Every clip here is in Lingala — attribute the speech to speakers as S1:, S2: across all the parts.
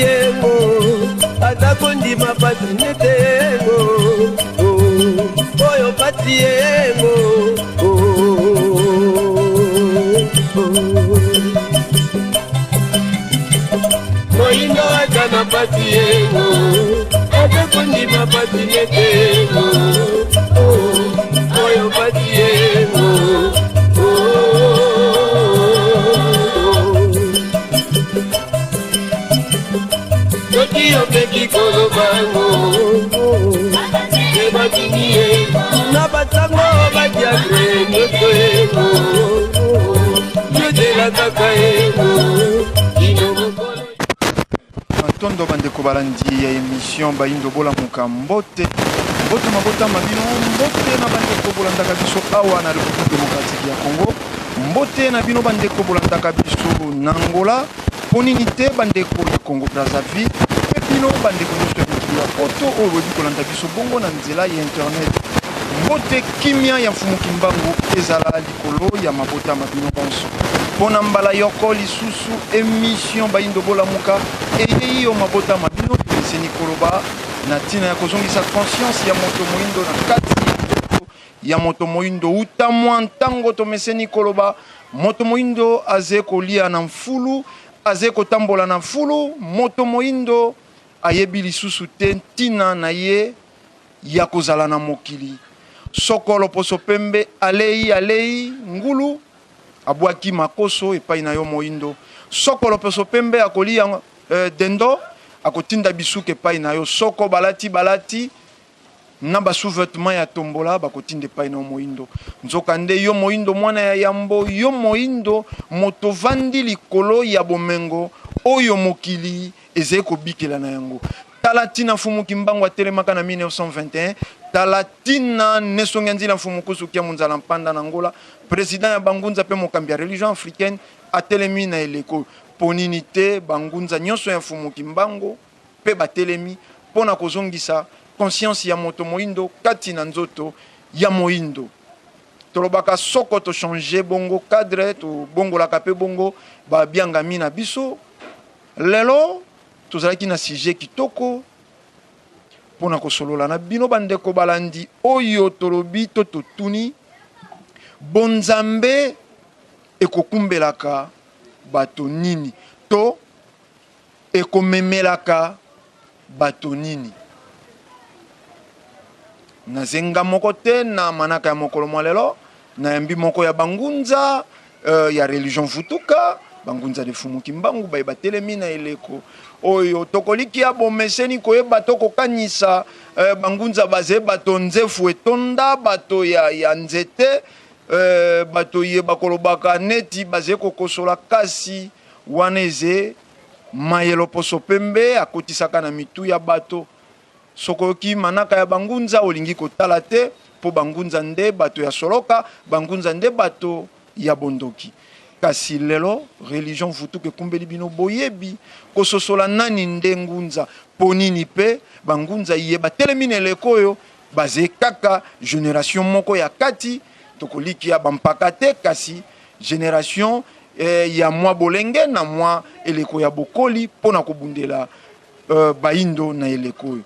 S1: yengo atakondi mapati nete yengo oyo pati yengo moindo atana pati yengo atakondi mapati nete yengo oyo pati yengo Yo beki kolo bango Eba tingie Na batango batia krenyo toego Yo la kaka ego Ino mokolo
S2: Matondo bandeko balandi ya émission Baindo bola muka mbote Mbote mabota mabino Mbote na bandeko bolandaka biso awa na République démocratique ya Congo Mbote na bino bandeko bolandaka biso na Angola Poninite bandeko ya Congo Brazzaville Bino bandeko nyonso ya poto oyo bodi kolanda biso bongo na nzela ya internet mbote kimia ya mfumu kimbangu ezala likolo ya mabota mabino bonso pona mbala yoko lisusu émission Baindo bola muka eyo mabota mabino eseni koloba na tina ya kozongisa conscience ya moto moindo na kati ya moto moindo uta mwa ntango tomeseni koloba moto moindo aze kolia na mfulu aze kotambola na mfulu moto moindo ayebi lisusu te ntina na ye ya kozala na mokili sokolo poso pembe alei ngulu abwaki makoso epai na yo moindo sokolo poso pembe akolia dendo akotinda bisuke epai na yo soko balati na basouvetement ya tombola bakotinda epai na yo moindo nzokande yo moindo mwana ya yambo yo moindo moto vandi likolo ya bomengo oyo mokili ezeko bikela na yango talatina fumu kimbangu atelemaka na 1921 talatina nesonga nzila fumu kusukia munzala mpanda na Angola président ya bangunza pe mokambi ya religion africaine atelemi na eleko poninite bangunza nyonso ya fumu kimbangu pe batelemi pona kozongisa conscience ya moto moindo kati na nzoto ya moindo tolobaka soko to changer bongo cadre to bongo la kape bongo ba bianga mina biso lelo tozalaki na sujet kitoko pona kosolola na bino bandeko balandi oyo tolobi to totuni bonzambe ekokumbelaka bato nini to ekomemelaka bato nini na zenga moko te na manaka ya mokolo mwa lelo na yambi moko ya bangunza ya religion futuka bangunza de fumu kimbangu baye batelemi na eleko oyo tokoliki ya bomeseni koyeba tokokanisa bangunza baze bato nzefu etonda bato ya nzete bato ye bakolobaka neti baze kokosola kasi wana eze mayelo poso pembe akotisaka na mitu ya bato sokoki manaka ya bangunza olingi kotala te po bangunza nde bato ya soloka bangunza nde bato ya bondoki kasi lelo religion futuke kumbeli bino boyebi kososola nani nde ngunza ponini pe bangunza yeba telemi eleko oyo baze kaka génération moko ya kati tokoliki ya bampaka te kasi génération ya mwa bolenge na mwa eleko ya bokoli pona kobundela baindo na eleko oyo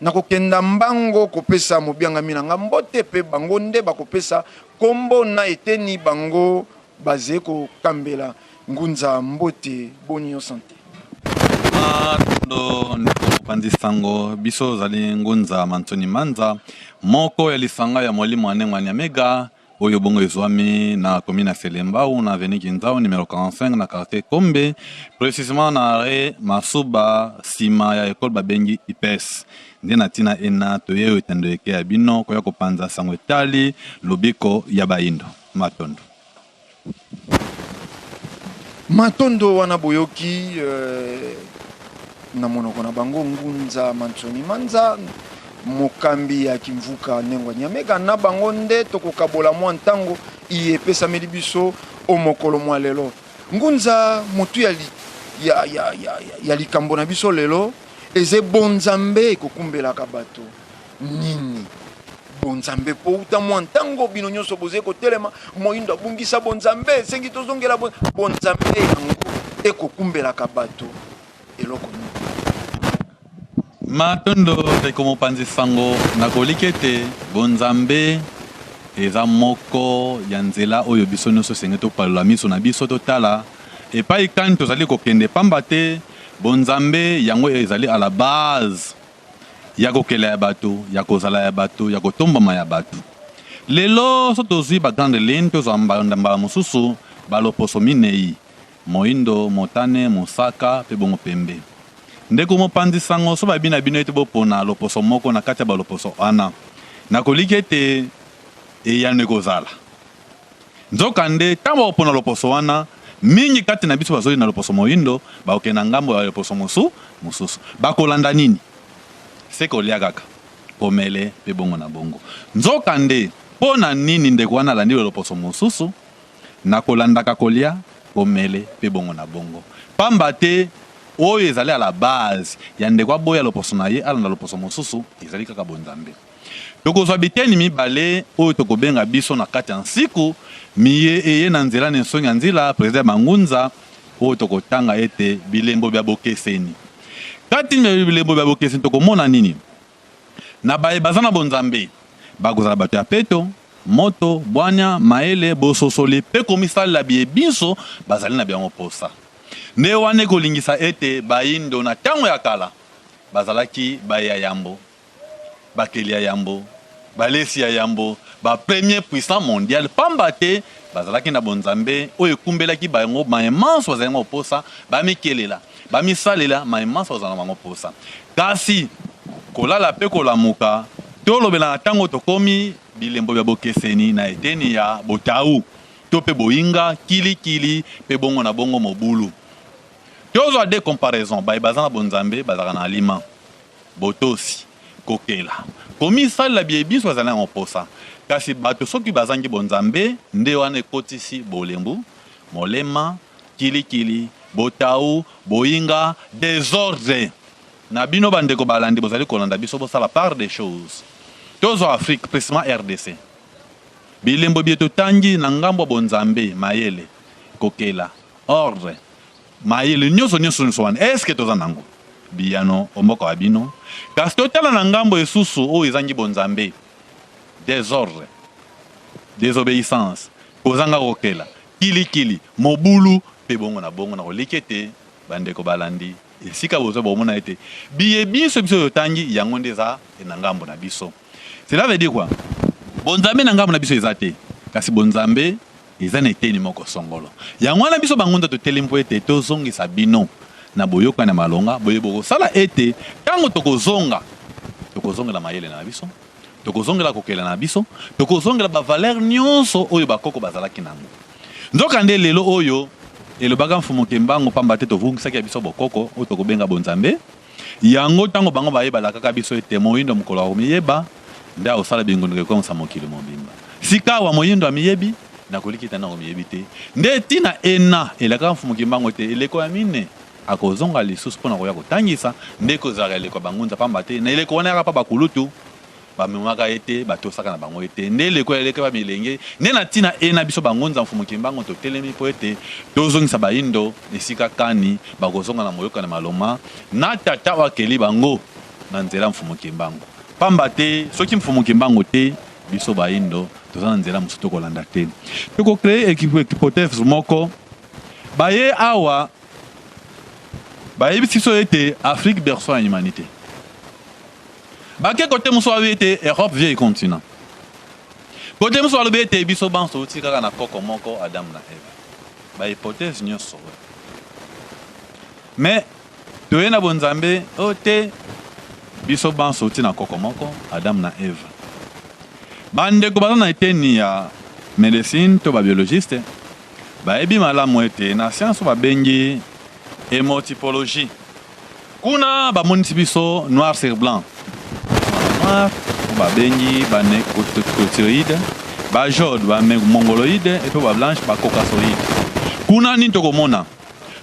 S2: nakokenda mbango kopesa mobianga minanga mbote pe bango nde bakopesa kombo na eteni bango baze ko kambela ngunza mbote bonio santé
S3: ndo pandi sango biso zali ngunza Mantoni Manza moko ya lisanga ya mwalimu anengwani ya mega oyo bongo ezwami na commune Selemba ou na avenue Kinzao numéro 45 na quartier Kombe précisément na re Masuba sima ya école babengi IPS nde na tina ena toyeyo etendo eke ya bino koya kopanza sango etali lobiko ya baindo matondo
S2: matondo wana boyoki na monoko na bango ngunza Mantoni Manza mokambi ya kimvuka nengwa nyamega na bango nde tokokabola mwa ntango iyepesa biso o mokolo mwa lelo ngunza mutu ya likambo na biso lelo eze bonzambe ekokumbelaka bato nini bonzambe po uta mwa ntango bino nyonso boze kotelema moyindo abungisa bonzambe sengi tozongela bonzambe yango ekokumbelaka bato eloko nini?
S3: Matondo ndeko mopanzi sango nakoliki ete bonzambe eza moko ya nzela oyo biso nyonso esenge topalola miso na biso totala epai kani tozali kokende pamba te bonzambe yango ezali à la base ya kokela ya bato ya kozala ya bato ya kotombama ya bato. Lelo so tozwi bagrande ligne tozwa mbala mosusu baloposo minei moindo motane mosaka mpe bongo pembe. Ndeko mopanzi sango so babi na bino ete bopona loposo moko na kati ya baloposo wana nakoliki ete eyano ekozala nzokande ntango bopona loposo wana mingi kati na biso bazoli na loposo moindo baokende na ngambo ya loposo mosusu bakolanda nini se kolia kaka pomele mpe bongo na bongo. Nzokande mpo na nini ndeko wana alandi loposo mosusu nakolandaka kolia pomele mpe bongo na bongo pamba te oyo ezali à la base ya ndeko aboya loposo na ye alanda loposo mosusu ezali kaka bonzambe. Tokozwa biteni mibale oyo tokobenga biso na kati ya nsiku miye eye na nzela na nsongi ya nzela président Mangunza oyo tokotanga ete bilembo bya bokeseni. Kati bilembo bya bokeseni tokomona nini na baye baza na bonzambe bakozala bato ya peto moto bwanya maele bososoli mpe komisalela biye biso bazali na biango posa nde wana ekolingisa ete bayindo na ntango ya kala bazalaki baye ya yambo bakeli ya yambo balesi ya yambo premier puissant mondial pamba te bazalaki na bonzambe oyo ekumbelaki bango maemanso bazali yango posa bamikelela bamisalela maemanso bazala na bango posa kasi kolala mpe kolamuka tolobela na ntango tokomi bilembo bya bokeseni na eteni ya botau to mpe boyinga kilikili mpe bongo na bongo mobulu tozwa de comparaison baye baza na bonzambe bazalaka na alima botosi kokela komisalela bie biso bazali yango posa kasi bato soki bazangi bonzambe nde wana ekotisi bolembu molema kilikili botau boyinga désordre na bino bandeko balandi bozali kolanda biso bosala part des choses. Tozwa Afrique précisément RDC bilembo bie totangi na ngambo bonzambe mayele kokela ordre mayele nyonso wana eske toza nango biyano omboka wa bino kasi totala na ngambo esusu oyo ezangi bonzambe désordre désobéissance kozanga kokela kilikili mobulu mpe bongo na koliki ete bandeko balandi esika bozwa bomona ete biye biso totangi yango nde eza na ngambo na biso. Cela veut dire quoi? Bonzambe na ngambo na biso eza te kasi bonzambe eza na eteni moko songolo yango wana biso bangonza toteli mpo ete tozongisa bino na boyoka na malonga boyebo kosala ete ntango tokozongela mayele na biso tokozongela kokela na biso tokozongela bavaler nyonso oyo bakoko bazalaki nango. Nzokande lelo oyo elobaka mfumu kembango pamba te tovungisaki ya biso bokoko oyo tokobenga bonzambe yango ntango bango bayebala kaka biso ete moyindo mokolo wa komiyeba nde akosala bingondoka ekomisa mokili mobimba sika wa moyindo amiyebi nakoliki te nango miyebi te nde tina ena elaka mfumu kembango te eleko ya mine akozonga lisusu mpona koya kotangisa nde kozalaka eleko bangunza pamba te na eleko wana yaka mpa bakulutu bamemaka ete batosaka na bango ete nde eleko ya eleke bamilenge nde na ntina ena biso bangunza mfumu kimbango totelemi mpo ete tozongisa bayindo esika kani bakozonga na moyoka na maloma na tata wakeli bango na nzela mfumu kimbango pamba te soki mfumu kimbango te biso bayindo toza na nzela mosusu tokolanda te tokocree hypothèse moko baye awa bayebisi biso ete Afrique berceau ya humanité bake kote mosu alobi ete Europe vieille continent kote mosu alobi ete biso banso outi kaka na koko moko Adamu na Eve bahypothèse nyonso mais toye na bonzambe oyo te biso banso outi na koko moko Adamu na Eve bandeko baza na eteni ya médecine to babiologiste bayebi malamu ete na science babengi hémotypologie kuna bamonisi biso noir sur blanc noir babengi banécotyroïde bajode bamongoloïde et bablanche bacaucasoïde kuna nini tokomona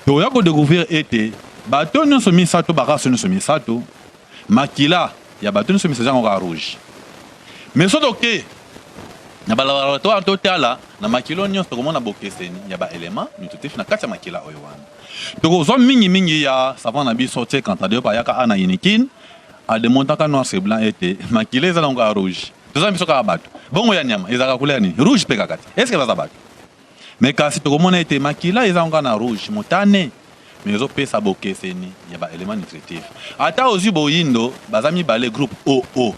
S3: toya kodécouvrir ete bato nyonso misato barace nyonso misato makila ya bato nyonso misato yango ka rouge mais so toke na balaboratoire totala na makilo nyonso tokomona bokeseni ya baelema nutritif na kati ya makila oyo wana tokozwa mingi ya savant na biso te kantadeo bayaka ana inikin ademontaka noir c'est blanc ete makila eza nango ya rouge toza biso kaka bato bongo ya nyama ezalaka couleur nini rouge mpe kaka te eske baza bato mais kasi tokomona ete makila eza nango na rouge motane mais ezopesa bokeseni ya baelema nutritif ata ozwi boyindo baza mibale groupe oo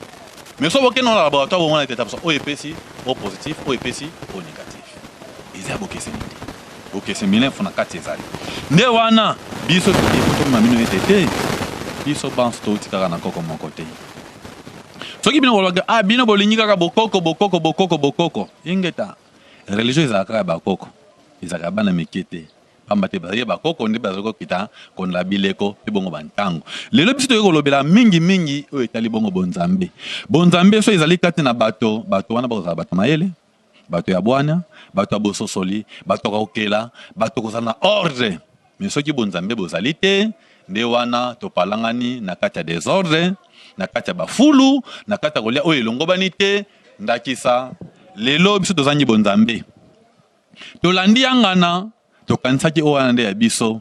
S3: mais so bokende na laboratoire bomona ete tabiso oyo epesi o positif oyo epesi o négatif eza ya bokeseni te bokeseni milenfo na kati ezali nde wana biso tokomema bino ete te biso banso touti kaka na koko moko te soki bino bolobaka bino bolingi kaka bokoko ingeta religion ezalaka kaka bakoko ezalaka bana mike te pamba te bazali bakoko nde bazali kokita kondela bileko mpe bongo bantango lelo biso toyei kolobela mingi oyo etali bongo bonzambe so ezali kati na bato wana bakozala bato mayele bato ya bwana bato ya bososoli bato kokela bato kozala na ordre mais soki bonzambe bozali te nde wana topalangani na kati ya desordre na kati ya bafulu na kati ya kolia oyo elongobani te ndakisa lelo biso tozangi bonzambe tolandi yangana tokanisaki oyo wana nde ya biso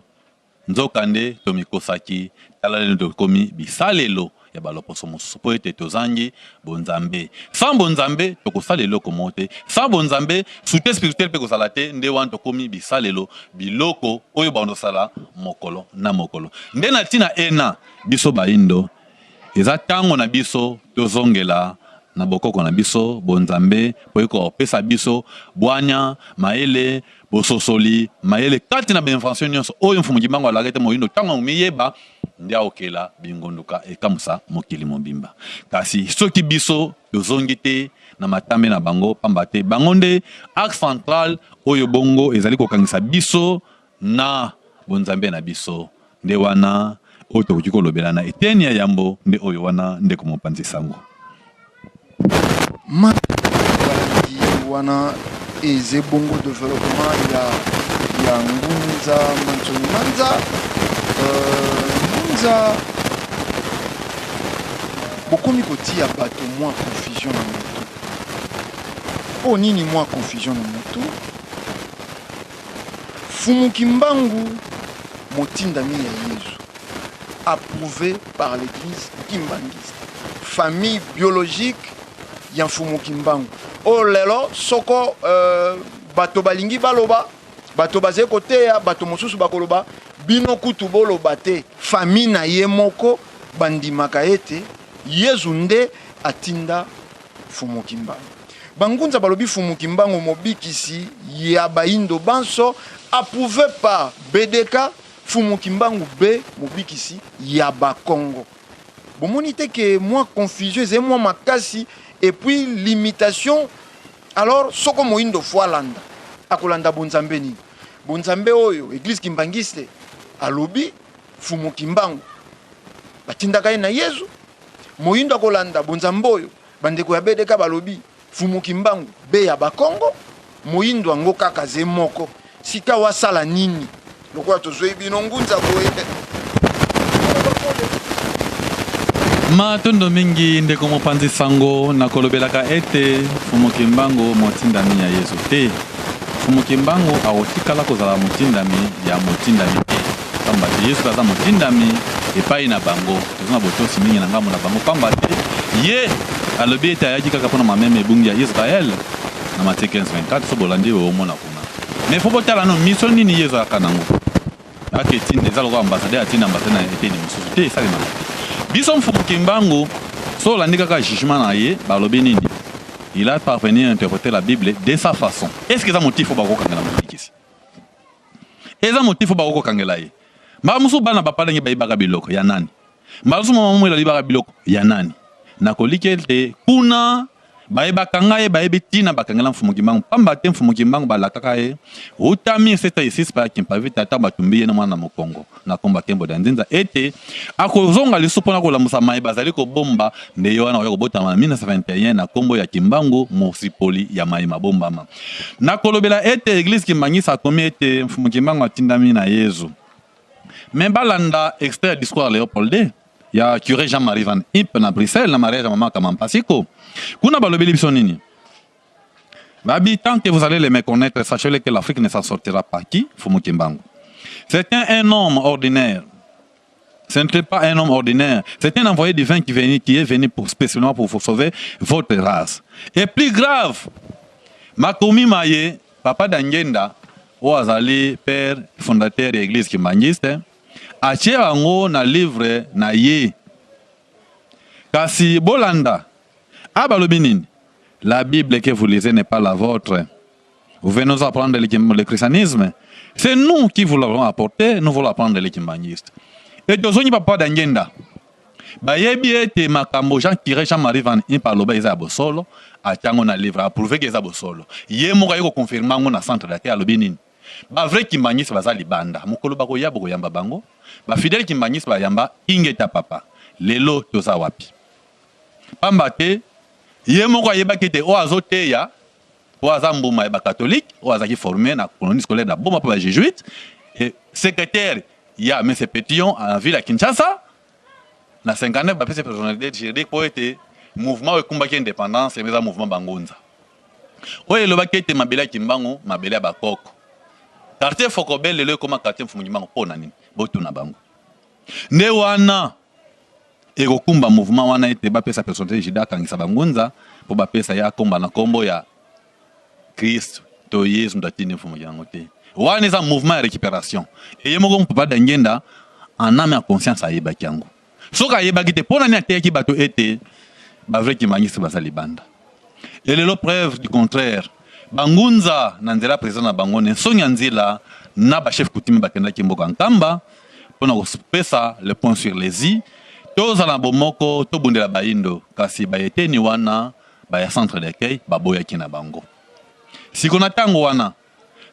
S3: nzoka nde tomikosaki tala lelo tokomi bisalelo ya baloposo mosusu po ete tozangi bonzambe sans bonzambe tokosala eloko moko te sans bonzambe soutien spirituel mpe kozala te nde wana tokomi bisalelo biloko oyo bandosala mokolo na mokolo nde na ntina ena biso bayindo eza ntango na biso tozongela na bokoko na biso bonzambe po ekopesa biso bwanya mayele bososoli mayele kati na bainvention nyonso oyo mfumu kimbango alaka ete moyindo ntango miyeba nde aokela bingonduka ekamusa mokili mobimba kasi soki biso tozongi te na matambe na bango pamba te bango nde axe central oyo bongo ezali kokangisa biso na bonzambe na biso nde wana oyo tokoki kolobela na eteni ya yambo nde oyo wana nde komopanzi sango
S2: wana eze bongo développement ya Ngunza Mantsoni Manza Ngunza bokomi kotia bato mwa confusion na moto po nini mwa confusion na moto Fumu Kimbangu motindami ya Yesu approuvé par l'église kimbangiste famille biologique ya Fumu Kimbangu o lelo soko bato balingi baloba bato bazali koteya bato mosusu bakoloba bino kutu boloba te famille na ye moko bandimaka ete Yesu nde atinda Fumu Kimbangu bangunza balobi Fumu Kimbangu mobikisi ya bayindo banso approuvé par BDK Fumu Kimbangu B mobikisi ya bakongo bomoni te ke moi confusion c'est moi makasi et puis limitation alors soko moyindo fois landa akolanda bonzambe ni bonzambe oyo église kimbangiste alobi Fumu Kimbangu batindaka ye na Yesu moyindo akolanda bonzambe oyo bandeko ya BDK balobi Fumu Kimbangu be ya bakongo moyindo ango kaka ze moko sika wasala nini lokola tozoi bino ngunza boye
S3: matondo mingi ndeko mopanzi sango na kolobelaka ete Fumu Kimbangu motindami ya Yesu te Fumu Kimbangu aotikala kozala motindami ya motindami te pamba te Yesu aza motindami epai na bango tozona botosi mingi na ngambo na bango pamba te ye alobi ete ayaki kaka mpona mameme ebungi ya Israel na Matthieu 15:24 so bolandi oyo omona kuna mais fo botala no mission nini Yesu aka nango ake tinde eza lokola ambassadeur atinda ambassadeur na eteni mosusu te esalemaka biso Fumu Kimbangu so olandi kaka jugement na ye balobi nini il a parvenu à interpréter la Bible de sa façon est-ce que eza motif oyo bakokangela molikisi eza motif oyo bakokangela ye mbala mosusu bana bapalangi bayibaka biloko ya nani mbala mosusu mama mwela alibaka biloko ya nani nakoliki ete kuna bayebaka ngai bayebi ntina bakangela Fumu Kimbangu pamba te Fumu Kimbangu balakaka ye uta 1706 bayaki mpavi tata batumbi ye na mwana na mokongo na komba kembo da nzinza ete akozonga lisusu mpona kolamusa mai bazali kobomba nde ye wana oya kobotama na 1921 na kombo ya Kimbangu mosipoli ya mai mabombama nakolobela ete église kimbangisa akomi ete Fumu Kimbangu atindami na Yesu me balanda extrait ya discours Léopold II ya curé Jean-Marie Van Impe na Bruxelles na mariage ya mama Kamampasiko kuna balobeli biso nini Babi, tant que vous allez les méconnaître, sachez que l'Afrique ne s'en sortira pas. Qui? Fumu Kimbangu. C'était un homme ordinaire. Ce n'était pas un homme ordinaire. C'était un envoyé divin qui est venu spécialement pour vous sauver votre race. Et plus grave, Makomi Maye, papa d'Angenda, Oazali, père fondateur de l'église kimbangiste, a tiré un livre na ye. Kasi Bolanda, Abalobinin, la Bible que vous lisez n'est pas la vôtre. Vous venez nous apprendre le christianisme. C'est nous qui vous l'avons apporté, nous voulons apprendre les kimbangistes. Et tozoni papa d'Angenda. Bayebi ete makambo Jean Kiré Jean-Marie Van Impaloba eza bosolo, a tiango na livre, a prouvé que eza bosolo. Ye moka yoko confirmer ngo na centre d'até à lobinin. Ba vrai kimbangiste baza libanda. Mokolo bako ya boko yamba bango. Ba fidèle kimbangiste ba yamba ingeta papa. Lelo toza wapi. Pamba te ye moko yeba kete o azote ya o azambuma ba catholique, o azaki formé na colonie scolaire da bomba pa jésuite et secrétaire ya M. Pétillon en ville à Kinshasa. Na 59 ba pese personnalité juridique pour être mouvement ekombaki indépendance et mais mouvement bangonza. O eloba kete mabela kimbango, mabela bakoko. Quartier Fokobel le comme quartier Fumukimango pona nini botu na bango. Ne wana ekokumba mouvement wana ete ba pesa personnalité jida kangisa bangonza pour ba pesa ya komba na kombo ya Christ to Yesu ndatine Fumukimango te. Wana eza mouvement de récupération. Et yemoko papa d'Angenda en âme et en conscience a yebaki yango. Soka yebaki te pona ni ateki bato ete ba vrai ki mangisi basali banda. Et le preuve du contraire. Bangunza nanzela président na bangone sonya nzila na ba chef coutume bakenda kimboka nkamba pona kopesa le point sur les i toza na bomoko to bundela baindo kasi bayeteni wana ba ya centre d'accueil baboya kina bango. Sikona tango wana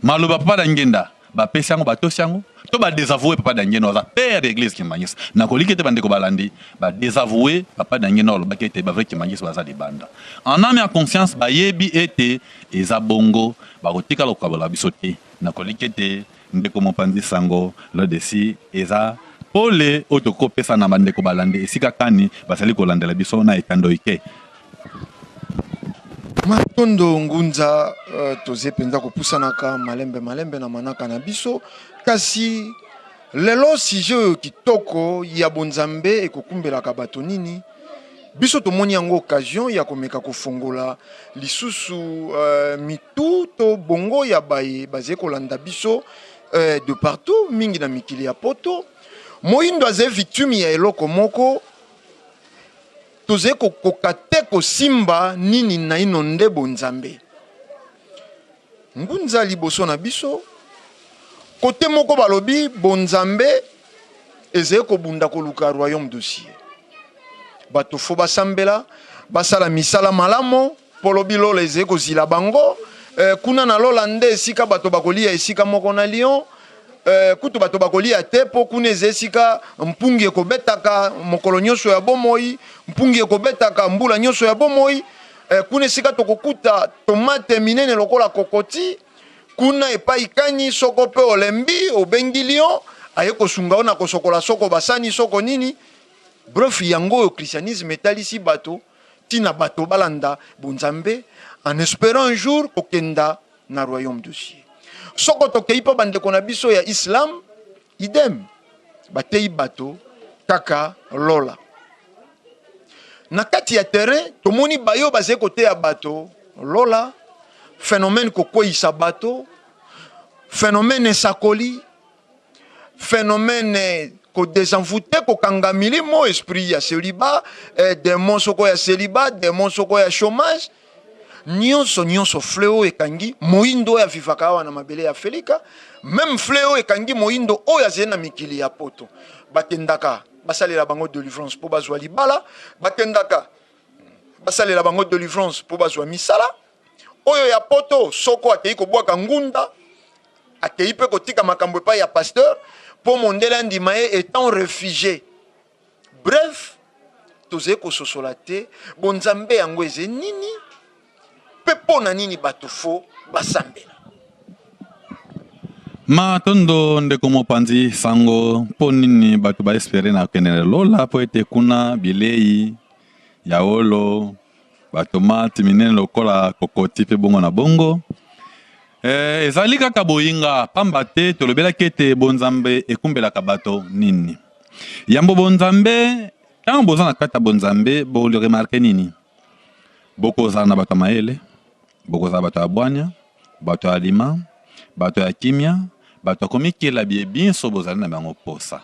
S3: maloba papa d'Angenda ba pesa yango bato yango to ba désavouer papa d'Angenda oza père d'église kimangisa na koliki te bandeko balandi ba désavouer papa d'Angenda lo bakete ba vrai kimangisa baza libanda en âme et en conscience ba yebi ete eza bongo ba kotika lo kabola bisote na koliki te ndeko mopandi sango lo desi eza pole otoko pesa na bandeko balandi esika kani basali kolandela biso na etando ike.
S2: Matondo ngunza toze penza kopusanaka malembe na manaka na biso kasi lelo sijo kitoko ya bonzambe ekokumbelaka bato nini biso tomoni yango occasion ya komeka kofongola lisusu mitu to bongo ya baye baze kolanda biso de partout mingi na mikili ya poto moyindo aze victime ya eloko moko toze kokate kosimba nini na inonde bonzambe ngunza liboso na biso kote moko balobi bonzambe eze kobunda koluka royaume dossier bato fo basambela basala misala malamo polobi lola eze kozila bango kuna na lola nde esika bato bakolia esika moko na Lyon kutu bato bakolia te po kuna eze esika mpungi ekobetaka mokolo nyonso ya bomoi mpungi ekobetaka mbula nyonso ya bomoi kuna esika tokokuta tomate minene lokola kokoti kuna epai kani soko pe olembi obengi Lyon aye kosunga ona kosokola soko basani soko nini bref yango christianisme etalisi bato tina bato balanda bonzambe en espérant un jour kokenda na royaume de ciel. Soko tokei pa bandeko na biso ya islam idem batei bato kaka lola na kati ya terrain tomoni bayo baze kote ya bato lola phénomène kokoisa bato phénomène esakoli phénomène ko désenvoûté ko kanga milimo esprit ya célibat démon soko ya célibat démon soko ya chômage nyonso fléau ekangi moindo ya vivaka wana mabele ya felika même fléau ekangi moindo oya zena mikili ya poto bakendaka basalela bango délivrance po bazwa libala bakendaka basalela bango délivrance po bazwa misala oyo ya poto soko akei kobwaka ngunda akei pe kotika makambo epai ya pasteur po mondela ndima ye étant réfugié. Bref toze kososola te bonzambe yango eze nini pepo na nini bato fo basambela
S3: Matondo ndeko mopanzi sango po nini bato ba espere na kenele lola po ete kuna bilei ya olo batomate minene lokola kokoti pe bongo na bongo. Ezali kaka boyinga pamba te tolobelaki ete bonzambe ekumbelaka bato nini. Yambo bonzambe tango boza na kati ya bonzambe bole remarke nini. Bokozala na bato ya mayele, bokozala bato ya bwanya, bato ya lima, bato ya kimia, bato ya komikela biso bozali na bango posa.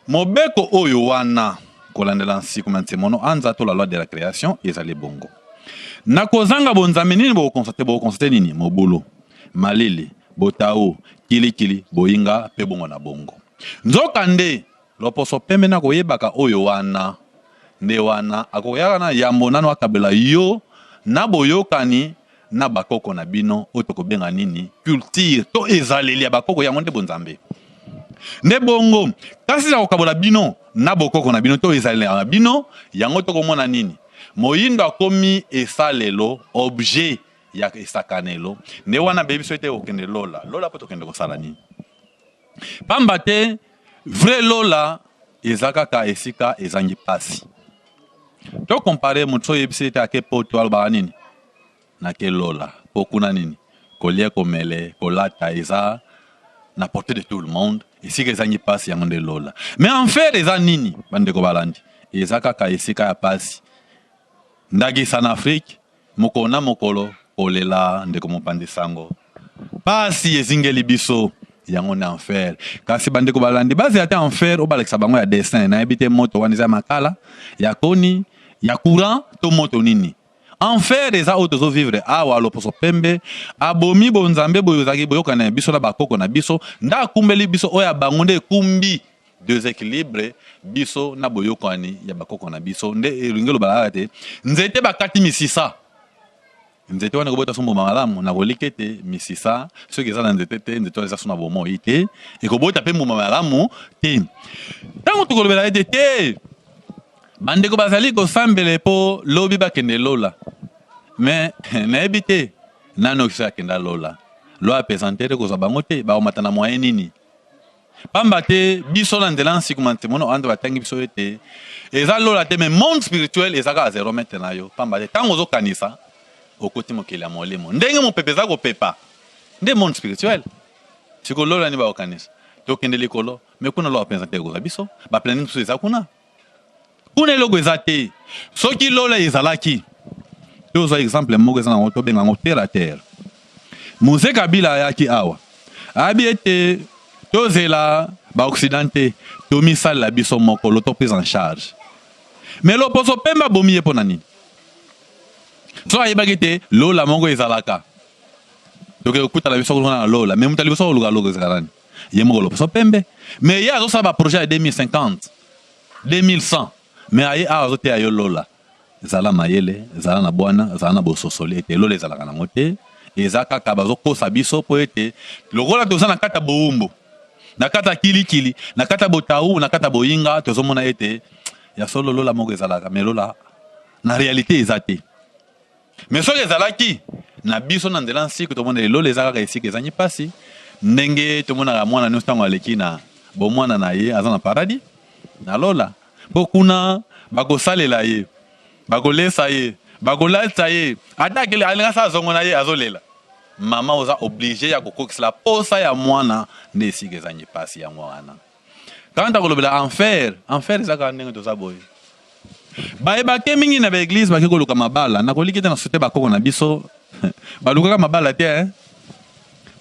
S3: Mobeko oyo wana kolandela nsiku mantemono anza to la loi de la création ezali bongo. Na kozanga bonzambe nini bokonstate nini mobulu, malili, botao, kilikili, boyinga pe bongo na bongo. Nzoka nde loposo pembe na koyebaka oyo wana nde wana akoyaka na yambo nano akabela yo na boyokani na bakoko na bino otoko benga nini culture to ezaleli ya bakoko yango nde bonzambe. Nde bongo kasi za kokabola bino na bokoko na bino to ezaleli ya bino yango toko mona nini moyindo akomi esalelo objet ya esakanelo nde wana bebi so ete okende lola po tokende kosala nini. Pamba te vrai lola ezaka ka esika ezangi pasi. To compare mutso yebisete ake poto alba nini na ke lola pokuna nini kolia komele kolata eza na portée de tout le monde esika ezangi pasi yango nde lola. Mais en fait eza nini bande ko balandi ezaka ka esika ya pasi ndagi san Afrique mokona mokolo kolela ndeko mopandi sango pasi ezingeli biso yango na enfer. Kasi bande ko balandi bazi ata enfer obalekisa bango ya dessin na ebite moto waniza makala ya koni ya courant to moto nini. Enfer eza otozo vivre awa loposo pembe abomi bonzambe boyozaki boyokana biso na bakoko na biso nda kumbeli biso oya bango nde kumbi déséquilibre biso na boyokani ya bakoko na biso nde elingelo balate nzete bakati misisa. Nzete wana kobota sombo malamu na kolikete misisa soki eza na nzete te nzete eza sona bomo ite ekobota pe mbuma malamu te. Tango tokolobela ete te bande ko bazali ko sambele po lobi bakende lola. Mais na ebite nano kisa kenda lola. Lo apesantere ko zabango te ba omatana moyen nini. Pamba te biso na ndela nsiku mantemono ando batangi biso ete eza lola te mais monde spirituel ezaka a zéro maintenant yo. Pamba te tango zo kanisa okoti mokeli ya molimo ndenge mopepe za kopepa nde monde spirituel siko lola ni ba okanisa tokende likolo mais kuna lo apesantere ko biso ba planning so eza kuna logo ezate soki lola ezalaki tozo exemple moko eza na moto benga ngo terre à terre. Mose Kabila yaki awa abi ete tozela ba occidenté to misala la biso moko lo to prise en charge mais lo poso pemba bomiye pona nini so ayebaki te lola moko ezalaka toke okuta la biso kuna lola mais mutali biso luga logo ezalani ye moko lo poso pembe mais ya zo sa ba projet 2050 2100 mais aye azote ayo lola zala mayele zala na bwana zala na bososoli ete lola ezalaka nango te eza kaka bazokosa biso po ete lokola toza na kata boumbu na kata kilikili na kata botau na kata boyinga tozomona ete ya solo lola moko ezalaka mais lola na réalité eza te. Mais soki ezalaki na biso na nzela nsiku tomona lola eza kaka esika ezangi pasi ndenge tomonaka mwana nyonso ntango aleki na bomwana na ye aza na paradis na lola po kuna bakosalela ye bakolesa ye bakolata ye atake alinga sa zongo na ye azolela mama oza obligé ya kokokisela posa ya mwana nde esika ezangi pasi yango wana. Kanta kolobela enfer ezaka ndenge toza boye bayebake mingi na baeglise bake koluka mabala nakoliki te na sote bakoko na biso balukaka mabala te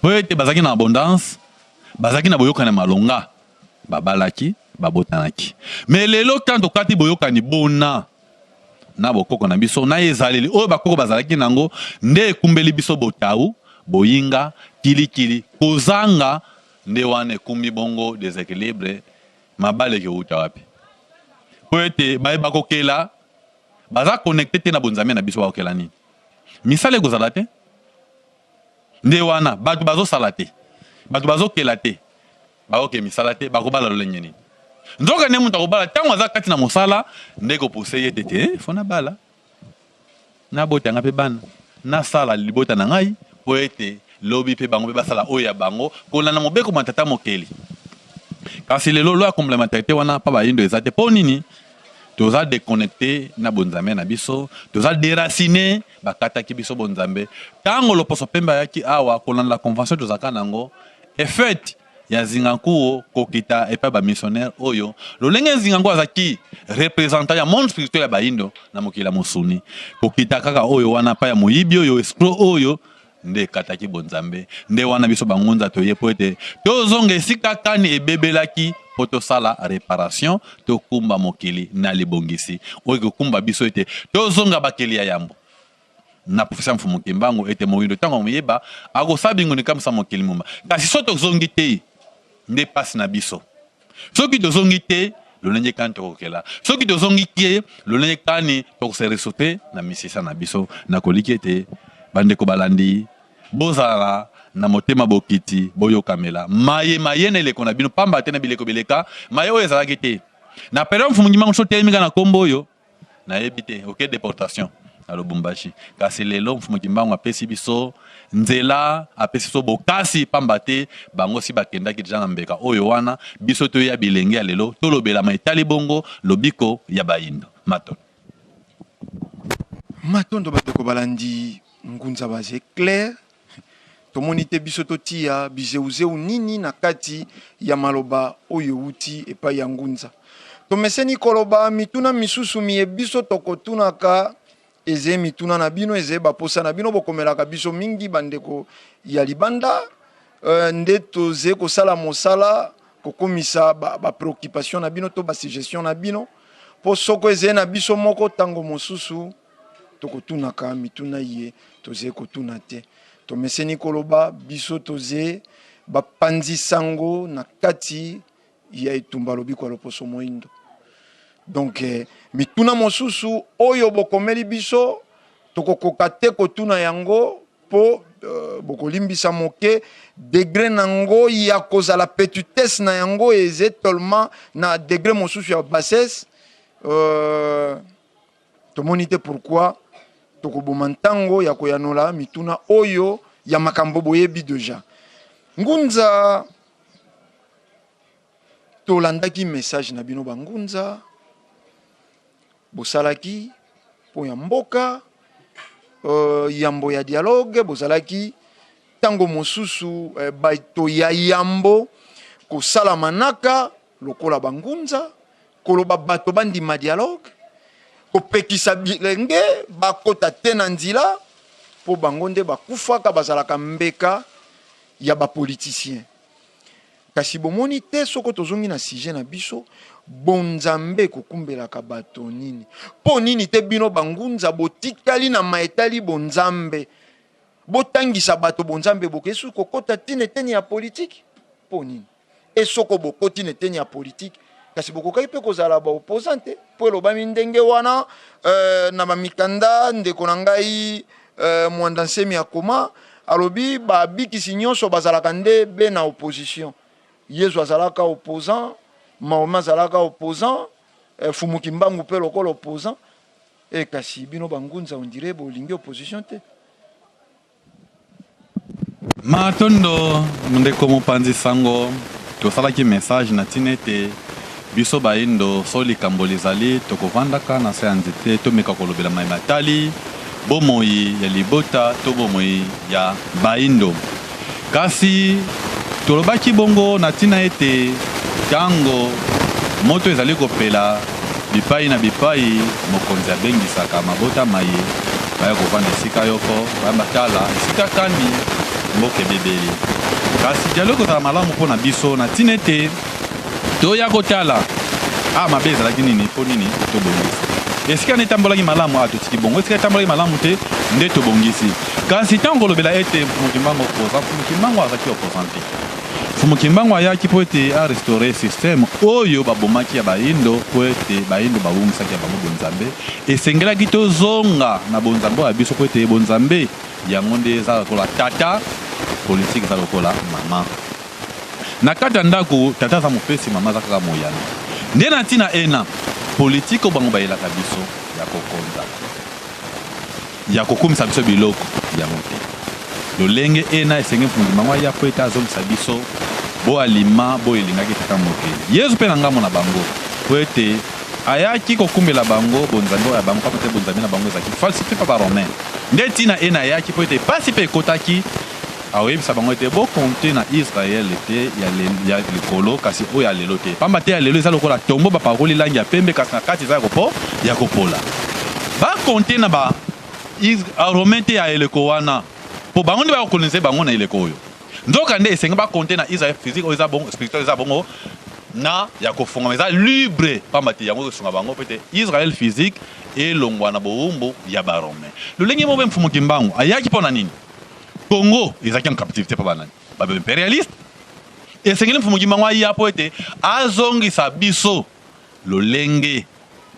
S3: po ete bazaki na abondance bazaki na boyokani malonga babalaki babotanaki. Mais lelo tanto kati boyokani bona na bokoko na biso na ezaleli oyo bakoko bazalaki nango nde ekumbeli biso botau boyinga kilikili kozanga nde wana ekumbi bongo déséquilibre mabale ke uta wapi po ete bayeba kokela baza connecté te na bonzambe na biso bakokela nini misala ekozala te nde wana bato bazosala te bato bazokela te bakoke misala te bakobala lolenge nini nzoka ne mutu akobala ntango aza kati na mosala nde kopuse ye tete fona bala nabotanga mpe bana nasala libota na ngai po ete lobi mpe bango mpe basala oyo ya bango kolanda mobeko matata mokeli. Kasi lelo lo ya complémentarité wana pa bayindo eza te po nini toza déconnecté na bonzambe na biso toza déraciné bakataki biso bonzambe tango loposo pemba yaki awa kolanda la convention tozaka nango est fait ya zingankuo kokita epa ba missionnaire oyo lolenge zingankuo azaki représentant ya monde spirituel ya baindo na mokila musuni kokita kaka oyo wana pa ya moyibi oyo escroc oyo nde kataki bonzambe nde wana biso bangunza toye po ete tozonga esika kani ebebelaki po tosala réparation tokumba mokili na libongisi oyo kokumba biso ete tozonga bakeli ya yambo na professeur Mfumu Kimbangu ete moyindo tango moyeba akosabingo ni kamsa mokili mumba kasi so tozongi te nde pasi na biso soki tozongi te lolenge kani tokokela soki tozongi te lolenge kani tokose resoute na misisa na biso na koliki ete bandeko balandi bozala na motema bokiti boyokamela maye na eleko na bino pamba te na bileko beleka maye oyo ezalaki te na période Mfumu Kimbangu so temika na kombo oyo nayebi te oke déportation na Lubumbashi kasi lelo Mfumu Kimbangu apesi biso nzela apesi biso bokasi pamba te bango si bakendaki deja na mbeka oyo wana biso to ya bilenge ya lelo tolobela maitali bongo lobiko ya baindo
S2: matondo bateko balandi ngunza baze clair tomoni te biso totia bizeuzeu nini na kati ya maloba oyo uti epa ya ngunza tomeseni koloba mituna misusu miye biso tokotunaka eze mituna na bino eze baposa na bino bokomelaka biso mingi bandeko ya libanda nde toze kosala mosala kokomisa ba préoccupation na bino to ba suggestion na bino po soko eze na biso moko tango mosusu tokotunaka mituna ye toze kotuna te tomeseni koloba biso toze bapanzi sango na kati ya etumba lobiko ya loposo moindo donc mituna mosusu oyo bokomeli biso tokokoka te kotuna yango po bokolimbisa moke degré nango ya kozala petitesse na yango eze tellement na degré mosusu ya bassesse tomoni te pourquoi tokoboma ntango ya koyanola mituna oyo ya makambo boyebi deja ngunza tolandaki message na bino bangunza bosalaki po ya mboka yambo ya dialogue bozalaki tango mosusu baito ya yambo kosala manaka lokola bangunza koloba bato bandima dialogue kopekisa bilenge bakota te na nzila po bango nde bakufaka bazalaka mbeka ya bapoliticien kasi bomoni te soko tozongi na sujet na biso bonzambe kokumbelaka bato nini po nini te bino bangunza botikali na maetali bonzambe botangisa bato bonzambe bokesu kokota tine teni ya politique po nini esoko bokoti ne teni ya politique kasi bokokai pe kozala ba opposante po elobami ndenge wana na bamikanda ndeko na ngai mwanda nsemi ya koma alobi babikisi nyonso bazalaka nde be na opposition Yesu azalaka opposant Mahoma azalaka opposant Mfumu Kimbangu pe lokola opposant e kasi bino bangunza on dirait bolingi opposition te
S3: matondo ndeko mopanzi sango tosalaki message na tinete biso baindo soli kambolizali tokovandaka na se ya nzete tomeka kolobela mai matali bomoi ya libota to bomoi ya baindo kasi tolobaki bongo na tina ete tango moto ezali kopela bipai na bipai mokonzi abengisaka mabota maye baya kovanda esika yoko baya batala esika kani mboka ebebeli kasi dialogue ezala malamu mpo na biso na tina ete toya kotala mabe ezalaki nini mpo nini tobongisi esika nde etambolaki malamu totiki bongo esika etambolaki malamu te nde tobongisi kasi ntango olobela ete Mfumu Kimbangu opposant Mfumu Kimbangu azalaki opposant te Mfumu Kimbangu ayaki po ete arestore système oyo babomaki ya baindo po ete baindo babumisaki ya bango bonzambe esengelaki tozonga na bonzambe ya biso po ete bonzambe yango nde eza lokola tata politique eza lokola mama na kati ya ndako tata aza mopesi mama aza kaka moyano nde na ntina ena politike o bango bayelaka biso ya kokonza ya kokumisa biso biloko yango te lolenge ena esenge Mfumu Kimbangu aya po ete azongisa biso bo alima bo elingaki tata mokili Yesu mpe na ngambo na bango po ete ayaki kokumbela bango bonzambe ya bango peut-être bonzambe na bango ezaki falsifié par baromain nde tina ena ayaki po ete pasi mpe ekotaki aoyebisa bango ete bokonte na Israel ete ya likolo kasi oyo ya lelo te pamba te ya lelo eza lokola tombo bapakoli langi ya pembe kasi na kati eza ya kopola bakonte na baromain te ya eleko wana po bango nde bakokolonize bango na eleko oyo nzoka nde esenge bakonte na Israel physique oyo eza bongo spirituel eza bongo na ya kofungama eza libre pamba te yango ezosunga bango pete Israel physique elongwa na bowumbu ya baromain lolenge mo mpe mfumuki mbangu ayaki mpo na nini Congo ezalaki en captivité pa banani baimpérialiste esengeli mfumuki mbangu aya po ete azongisa biso lolenge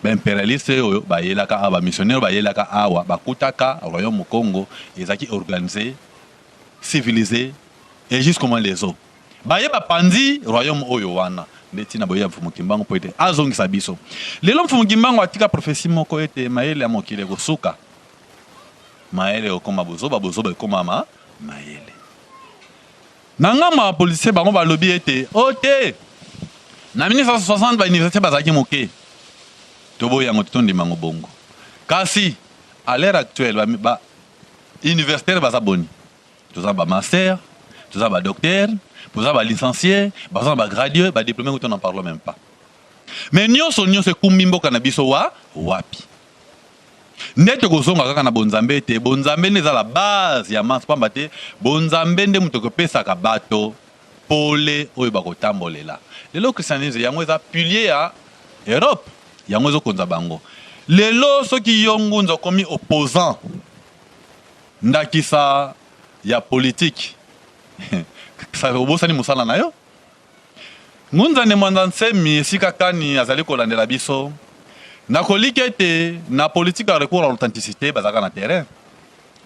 S3: baimpérialiste oyo bayelaka awa bamissionnaire bayelaka awa bakutaka royaume Congo ezalaki organisé civilisé et jusqu'au les eaux baye bapandi royaume oyo wana nde tina boya mfumuki mbangu po ete azongisa biso lelo mfumuki mbangu atika prophétie moko ete mayele ya mokili ekosuka mayele okoma bozoba ekoma mayele nangama bapolisier bango balobi ete ote na 1960 bauniversité bazalaki moke toboyi yango totondimango bongo kasi à l'heure actuelle universitaire baza boni toza bamaster toza badocteur toza balicencié baza bagradué badiplômé kuto n'en parlons même pas mais nyonso ekumbi mboka na biso wapi nde tokozonga kaka na bonzambe ete bonzambe nde eza la base ya manse pamba te bonzambe nde moto ekopesaka bato pole oyo bakotambolela lelo christianisme yango eza pilier ya Europe yango ezokonza bango lelo soki yo ngunza okomi opposant ndakisa ya politique obosani mosala na yo ngunza nde mwanda nsemi esika kani azali kolandela biso nakoliki ete na politique ya recours à l'authenticité bazalaka na terrain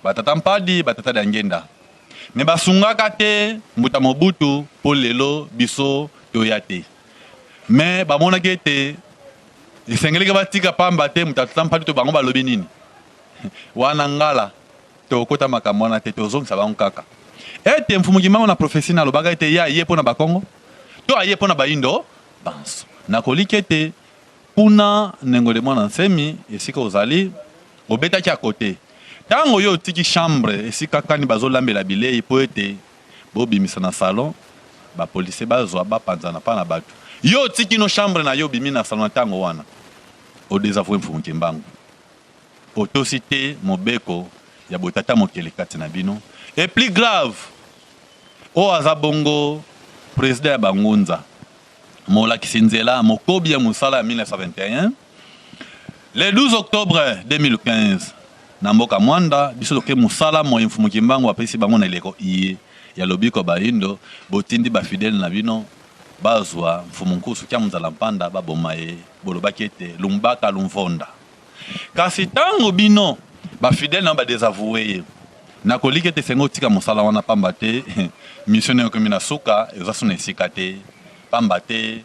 S3: batata mpadi batata ya ngenda me basungaka te mbuta mobutu mpo lelo biso toya te me bamonaki ete esengeliki batika pamba te mutu atata mpadi to bango balobi nini wana ngala tokota makambo wana te tozongisa bango kaka ete mfumuki mbango na prophétie nalobaka ete ye aye mpo na bakongo to aye mpo na bayindo banso nakoliki ete kuna nengole mwana nsemi esika ozali obetaki ya kote ntango yo otiki chambre esika kani bazolambela bilei mpo ete bobimisa na salon bapolisier bazwa bapanzana mpa na bato yo otiki no chambre na yo obimi na salon na ntango wana odesavoué mfumuki mbangu otosi te mobeko ya botata mokili kati na bino et plus grave oyo aza bongo président ya bangunza molakisi nzela mokobi ya mosala ya 1921 le 12 octobre 2015 na mboka mwanda biso toke mosala moye mfumuki mbangu apesi bango na eleko iye ya lobiko bayindo botindi bafidele na bino bazwa mfumu nkusu kia muzala mpanda baboma ye bolobaki ete lumbaka lumvonda kasi tango bino bafidele na badesavoué ye nakoliki ete sengo tika mosala wana pamba te mission ekomi na suka ezasuna esika te pamba te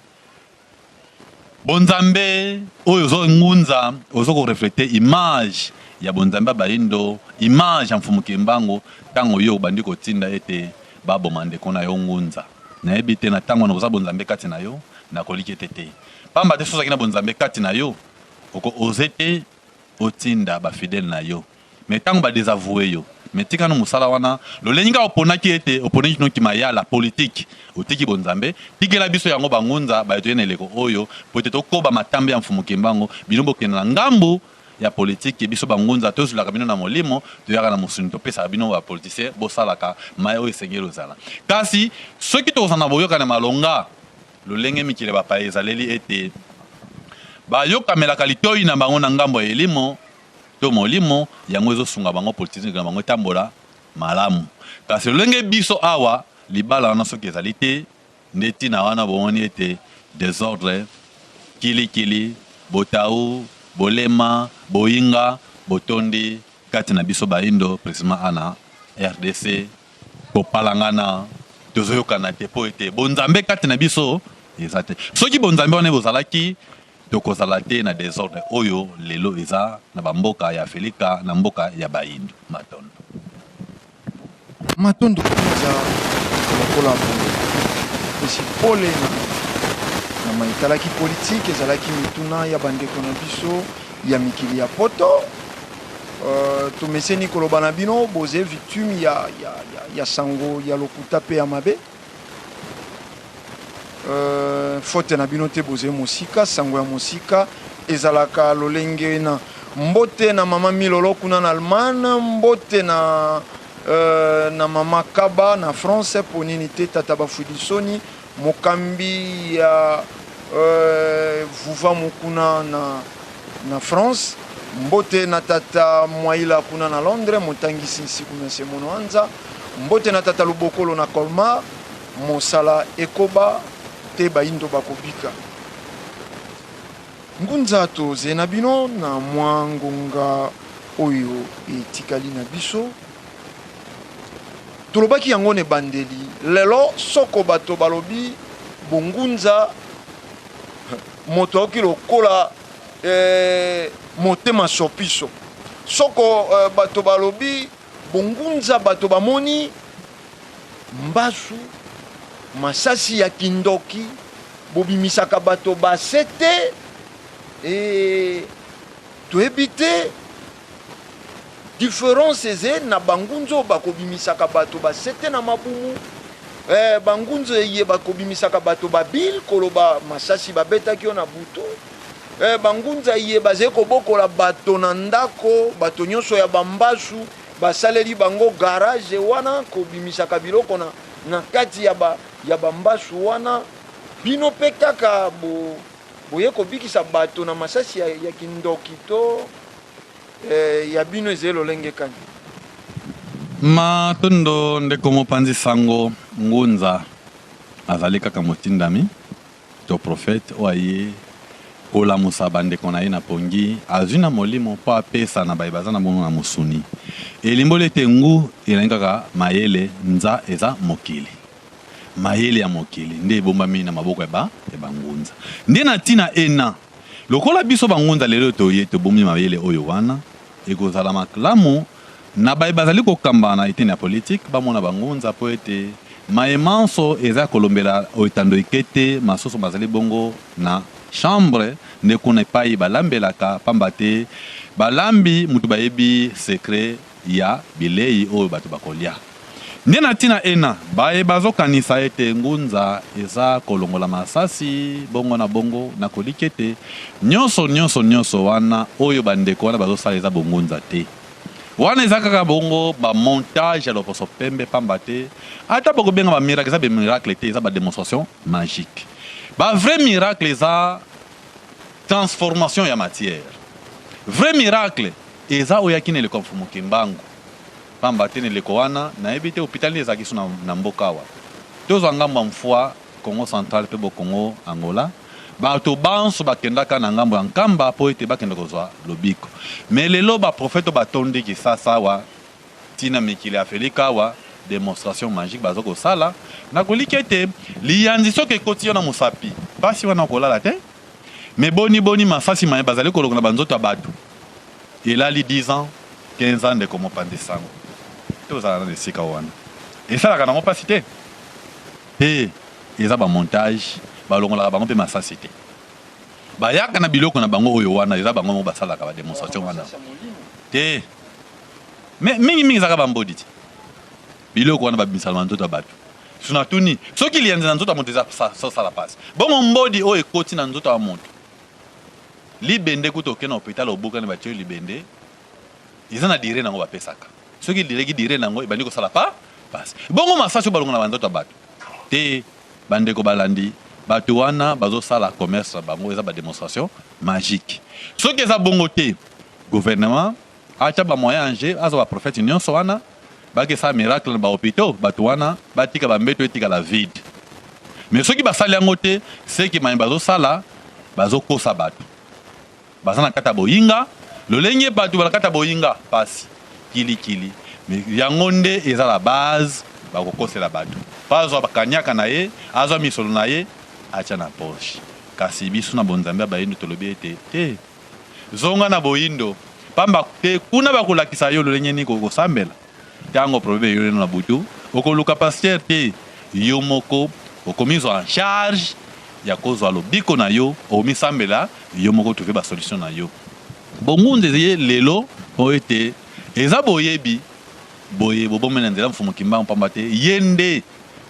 S3: bonzambe oyo ozongunza ozokoreflekte image ya bonzambe bayindo image ya mfumuki mbangu ntango yo obandi kotinda ete baboma ndeko na yo ngunza nayebi te na ntango wana oza bonzambe kati na yo nakoliki ete te pamba te sozaki na bonzambe kati na yo oze te otinda bafidele na yo me ntango badesavoué yo me tikana mosala wana lolengi kaka oponaki ete oponaki noki mayala politique otiki bonzambe tikela biso yango bangunza baye na eleko oyo po ete tokoba matambe ya mfumuki mbangu bino bokende na ngambu ya politique biso bangunza tozulaka bino na molimo toyaka na mosuni topesaka bino bapoliticien bosalaka mai oyo esengeli ozala kasi soki tokozala na boyokana malonga lolenge mikili bapaye ezaleli ete bayokamelaka litoi na bango na ngambo ya elimo to molimo yango ezosunga bango politique na bango etambola malamu kasi lolenge biso awa libala wana soki ezali te nde ntina wana bomoni ete désordre kilikili botau bolema boyinga botondi kati na biso bayindo président ana RDC kopalangana tozoyokana te po ete bonzambe kati na biso eza te soki bonzambe wana bozalaki tokozala te na désordre oyo lelo eza na bamboka ya Afrika na mboka ya bayindo matondo
S2: eza lokola esi pole na na maitalaki politique ezalaki mituna ya bandeko na biso ya mikili ya poto tomeseni koloba na bino boze victime ya sango ya lokuta pe ya mabe faute na bino te boze mosika sango ya mosika ezalaka lolenge na mbote na mama Milolo kuna na Allemagne mbote na mama Kaba na France ponini te tata bafudisoni mokambi ya vuva mukuna na France mbote na tata Mwaila kuna na Londres motangisi nsiku na semono anza mbote na tata Lubokolo na Colmar mosala ekoba te baindo bakobika ngunza to zena bino na mwangonga oyo etikali na biso tulobaki yango ne bandeli lelo soko bato balobi bongunza moto okilokola motema sopiso soko bato balobi bongunza bato bamoni mbasu masasi ya kindoki bobimisaka bato basete toyebi te différence eze na bangunzo bakobimisaka bato basete na mabumu bangunzo eye bakobimisaka bato babil koloba masasi babetaki yo na butu bangunza eye baze kobokola bato na ndako bato nyonso ya bambasu basaleli bango garage wana kobimisaka biloko na kati ya bambasu wana bino pe kaka boye kobikisa bato na masasi ya kindoki to ya bino ezali lolenge kani
S3: matondo ndeko mopanzi sango ngunza azali kaka motindami to prophète oye kolamusa bandeko na ye na pongi azwi na molimo mpo apesa na baye baza na bongo na mosuni elimboli ete ngu elangi kaka mayele nza eza mokili mayele ya mokili nde ebombami na maboko ya bangunza nde na ntina ena lokola biso bangunza lelo toye tobombi mayele oyo wana ekozala makalamu na baye bazali kokambana eteni ya politike bamona bangunza mpo ete mayemanso eza kolombela oetando ekete masusu bazali bongo na chambre nde kuna epai balambelaka pamba te balambi mutu bayebi secret ya bilei oyo bato bakolia nde na ntina ena baye bazokanisa ete ngunza eza kolongola masasi bongo na bongo na koliki ete nyonso wana oyo bandeko wana bazosala eza bongunza te wana eza kaka bongo bamontage ya loposo pembe pamba te ata bokobenga bamiracle eza bamiracle te eza bademonstration magique bavrai miracle eza transformation ya matière vrai miracle eza oyaki na eleko ya mfumuki mbangu pamba te na eleko wana nayebi te hôpital ezalaki so na mboka awa tozwa ngambo ya mfwa Congo central mpe bokongo Angola bato banso bakendaka na ngambo ya nkamba mpo ete bakenda kozwa lobiko me lelo baprofete batondeki sasa awa ntina mikili afelika awa démonstration magique bazo kosala na koliki ete liyanzi soki ekoti yo na mosapi mpasi wana kolala te me boni masasi maye bazali kolongola banzoto ya bato elali 10 ans 15 ans ndeko mopanzi sango tozala na esika wana esalaka nango mpasi te eza bamontage balongolaka bango mpe masasi te bayaka na biloko na bango oyo wana eza bango mo basalaka bademonstration wana te mingi ezaka bambodi te biloko wana babimisala banzoto ya bato suna tuni soki liyanzi na nzoto ya moto eza sosala pasi bongo mbodi oyo ekoti na nzoto ya moto libende kuta oke na hôpital obukani batie libende eza na dire nango bapesaka soki direki dire nango ebandi kosala pasi bongo masasi oyo balongo na banzoto ya bato te bandeko balandi bato wana bazosala commerce na bango eza bademonstration magique soki eza bongo te gouvernement atia bamoyen ange aza baprofete nyonso wana bakesala miracle na bahôpitaux bato wana batika bambeto etikala vide mais soki basali yango te seki mani bazosala bazokosa bato baza na kati ya boyinga lolenge bato bala kati ya boyinga pasi kilikili mais yango nde eza la base bakokosela bato bazwa bakanyaka na ye azwa misolo na ye atia na poche kasi biso na bonzambe ya bayindo tolobi ete te zonga na boyindo pamba te kuna bakolakisa yo lolenge nini kokosambela ntango problème yo na butu okoluka paster te yo moko okomizwa en charge ya kozwa lobiko na yo omisambela yo moko trouver ba solution na yo bongunza ye lelo po ete eza boyebi boye bobomena nzela mfumu kimbangu pamba te yende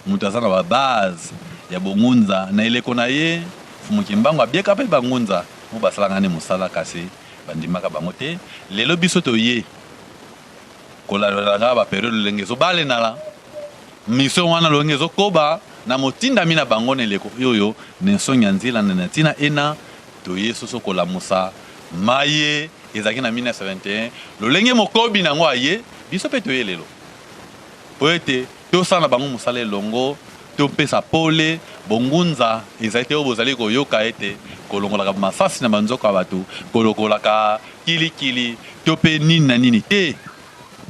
S3: mutu aza na ba base ya bongunza na eleko na ye mfumu kimbangu abieka pe bangunza mo basalanga ne musala kasi bandimaka bango te lelo biso toye kolalaka ba periode lengezo balenala mission wana longezo koba na motinda mina bango ne leko yoyo nensonya nzila na tina ena toye soso kolamusa maye ezaki na 1971 lolenge mokobi nango aye biso pe toye lelo poete tosala bango musala elongo topesa pole bongunza ezali oyo bozali koyoka ete kolongolaka masasi na banzoko ya bato kolokolaka kilikili to pe nini na nini te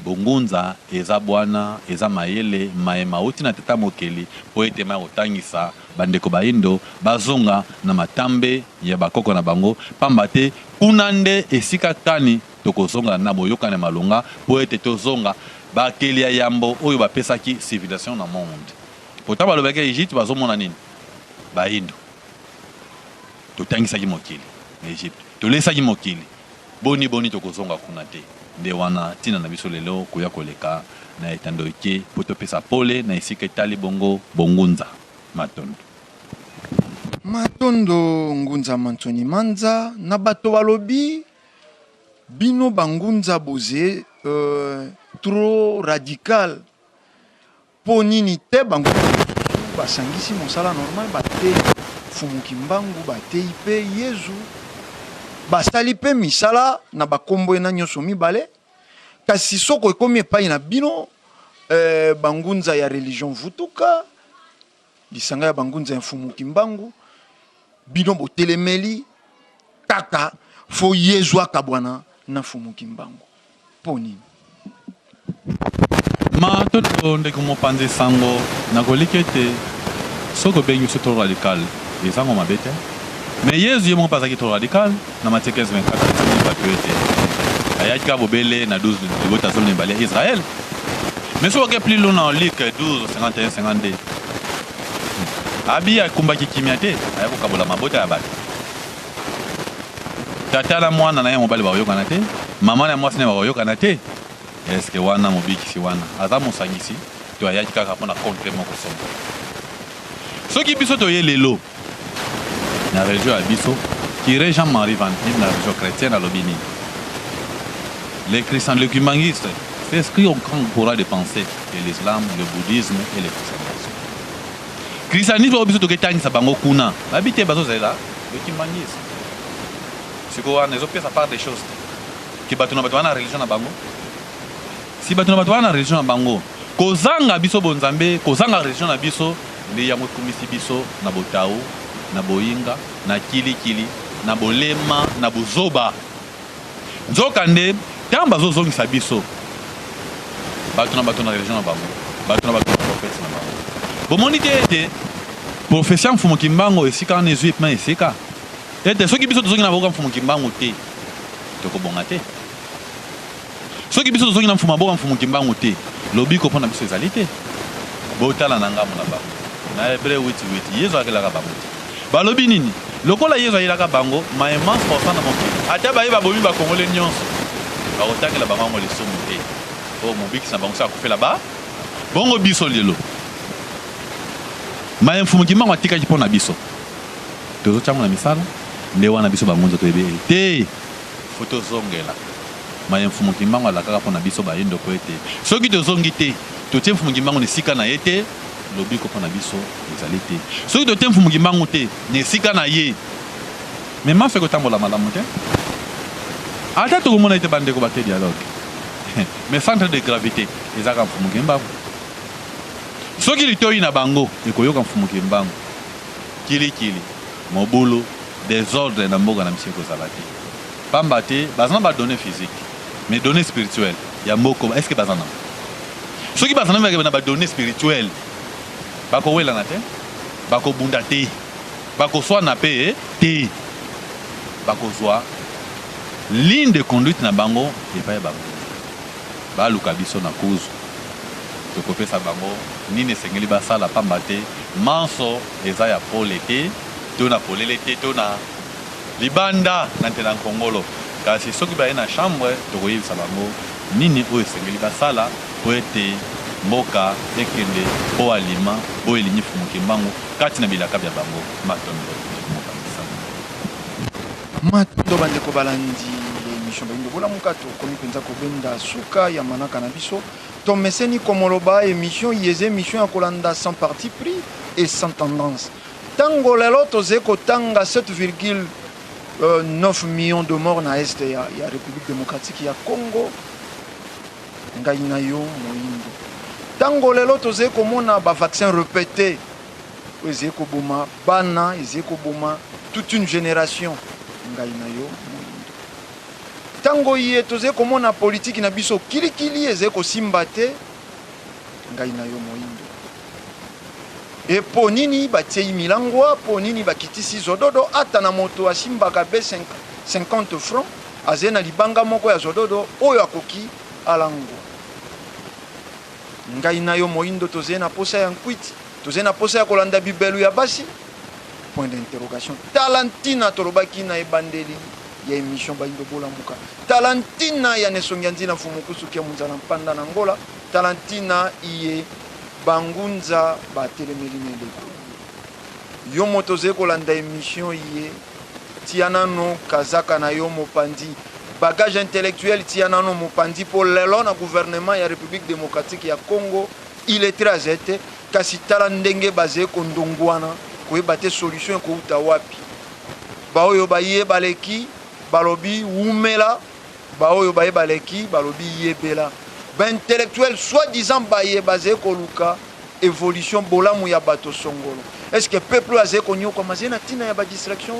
S3: bongunza eza bwana eza mayele mayema uti na tata mokeli po ete ma otangisa bandeko baindo bazonga na matambe ya bakoko na bango pamba te kuna nde esika kani tokozonga na boyokana malonga po ete tozonga bakeli ya yambo oyo bapesaki civilisation na monde pourtant balobaki Egypte bazomona nini baindo totangisaki mokili na Egypte tolesaki mokili boni tokozonga kuna te nde wana tina na biso lelo koya koleka na etando ke po topesa pole na esika etali bongo bongunza
S2: matondo ngunza Mantoni Manza na bato balobi bino bangunza boze trop radical po nini te bangunza basangisi mosala normal bate Mfumu Kimbangu batei pe Yezu basali pe misala na bakombo na nyoso mibale kasi soko ekomi epai na bino bangunza ya religion vutuka lisanga ya bangunza ya Mfumu Kimbangu bino botelemeli kaka fo Yezu akabwana na Mfumu Kimbangu poni
S3: ma toto ndeko mopanzi sango na kolikete soko bengi trop radical ezango mabete mais Yezu yemo pasaki trop radical na Matthieu 15:24 papiete ayaki ka bobele na 12 libota zone balé Israël mais so ke plus long na Luc 12:51-52 abi akumbaki kimia te ayako kabola mabota ya bato tata na mwana na ye mobali bayokana te mama na mwasi ne bayokana te est-ce que wana mobikisi wana aza mosangisi to ayaki kaka mpona contre moko songo soki biso toye lelo na région ya biso kire Jean-Marie Van Him na région chrétienne alobi nini les chrétiens, les kimbangistes s'inscrivent au grand courant de pensée de l'islam, le bouddhisme et le christianisme. Christianisme au biso toketangisa bango kuna babite bazozela le kimbangisme siko wana ezopesa part des choses ki bato na bato wana religion na bango si bato na bato wana religion na bango kozanga biso bonzambe kozanga religion na biso nde yango ekumisi biso na botao na boyinga na kilikili na bolema na buzoba nzoka nde ntango bazozongisa biso bato na religion na bango bato na prophète na bango bomoni te ete profession Mfumu Kimbangu esika wana ezwi epema esika ete soki biso tozongi na boka Mfumu Kimbangu te tokobonga te soki biso tozongi na boka Mfumu Kimbangu te lobiko mpona biso ezali te botala na ngambo na bango na Hébreu 8:8 Yezu akelaka bango te balobi nini lokola Yezu ayelaka bango maema forsa na mokili ata bayeba bomi bakongole nyonso bakotangela bango yango lisumu te oyo mobikisi na bango so akufela ba bongo biso lelo maye Mfumu Kimbangu atikaki mpo na biso tozotyango na misala nde wana biso bangunza toyebe te fo tozongela maye Mfumu Kimbangu alakaka mpo na biso bayindo po ete soki tozongi te totie Mfumu Kimbangu na esika na ye te lobiko mpo na biso ezali te soki totie Mfumu Kimbangu te na esika na ye me mafe kotambola malamu te ata tokomona ete bandeko bate dialogue mais centre de gravité ezaka Mfumu Kimbangu soki litoyi na bango ekoyoka Mfumu Kimbangu kilikili mobulu désordre na mboka na miso ekozala te pamba te baza na badonnées physique mais données spirituelles ya moko est-ce que baza na soki baza na badonnées spirituelles bakowelana te bakobunda te bakoswana pe te bakozwa ligne de conduite na bango epai bango baluka biso na kuzu tokopesa bango nini esengeli basala pamba te manso eza ya pole te to na polele te to na libanda na ntela nkongolo kasi soki baye na chambre tokoyebisa bango nini oyo esengeli basala po ete mboka ekende po alima po elingi fumuki mbango kati na bilaka bya bango matondo
S2: matondo bandeko balandi émission bayindo bolamuka tokomi mpenza kobenda suka ya manaka na biso tomeseni komoloba émission yeze émission ya kolanda sans parti pris et sans tendance tango lelo toze kotanga 7,9 millions de morts na este ya République démocratique ya Congo ngai na yo moyindo tango lelo toze komona ba vaccin répété eze koboma bana eze koboma toute une génération ngai na yo moyindo tango ye toze komona politique na biso kilikili eze kosimba te ngai na yo moyindo e po nini batie milangwa po nini bakitisi zododo ata na moto asimbaka be 50 francs azena libanga moko ya zododo oyo akoki alango ngai na yo moyindo toze na posa ya nkwiti toze na posa ya kolanda bibelu ya basi point d'interrogation talantina tolobaki na ebandeli ya émission bayindo bolamuka talantina ya nesongi nzina fumukusu kia munzana mpanda na ngola talantina iye bangunza batelemeli meleko yo moto ze kolanda émission iye tianano kazaka na yo mopandi bagage intellectuel tianano mopandi pour lelo na gouvernement ya République démocratique ya Congo il est très ete kasi tala ndenge baze kondongwana koyeba te solution ko uta wapi baoyo baye baleki balobi umela baoyo baye baleki balobi yebela ba intellectuel soi-disant baye basé koluka évolution bolamu ya bato songolo est-ce que peuple azé konyo kwa mazena tina ya ba distraction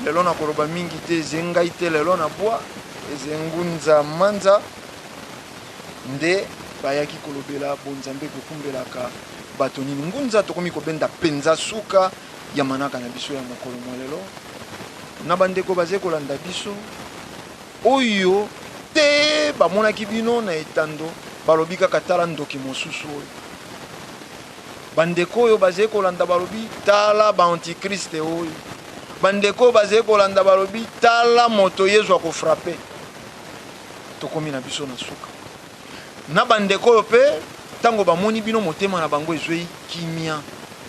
S2: lelo na koloba mingi te zengai te lelo na bois ezengunza manza nde bayaki kolobela bonzambe kokumbelaka bato nini ngunza tokomi kobenda penza suka ya manaka na biso ya mokolo lelo na bandeko bazé kolanda biso oyo te bamonaki bino na etando balobi kaka tala ndoki mosusu oyo bandeko oyo bazé kolanda balobi tala ba antikriste oyo bandeko bazé kolanda balobi tala moto yezu akofrape tokomi na biso na suka na bandeko oyo pe tango bamoni bino motema na bango ezwei kimia